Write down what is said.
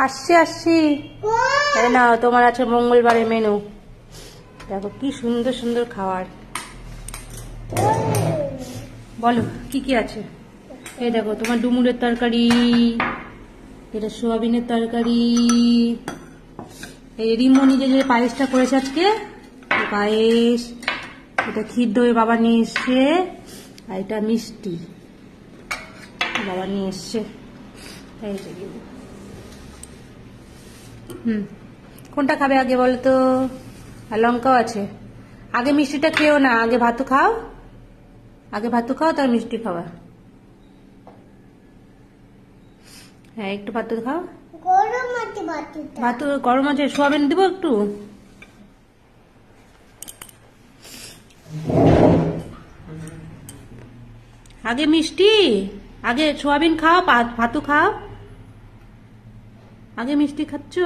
আসছি আসছি। না তোমার আছে মঙ্গলবারের মেনু। দেখো কি সুন্দর সুন্দর খাবার। বলো কি কি আছে। এই দেখো তোমার ডুমুরের তরকারি, এটা সোয়াবিনের তরকারি, এই রিমনি যে পায়েসটা করেছে আজকে পায়েস, এটা ক্ষীর দই বাবা নিয়ে এসছে, আর এটা মিষ্টি বাবা নিয়ে এসছে। কোনটা খাবে আগে বলো তো? আর লঙ্কাও আছে। আগে মিষ্টিটা খেও না, আগে ভাতু খাও, আগে ভাতু খাও তার মিষ্টি খাওয়া। হ্যাঁ একটু ভাতু খাও। ভাতু গরম আছে, সোয়াবিন দিব একটু। আগে মিষ্টি, আগে সোয়াবিন খাও, ভাতু খাও, আগে মিষ্টি খাচ্ছ।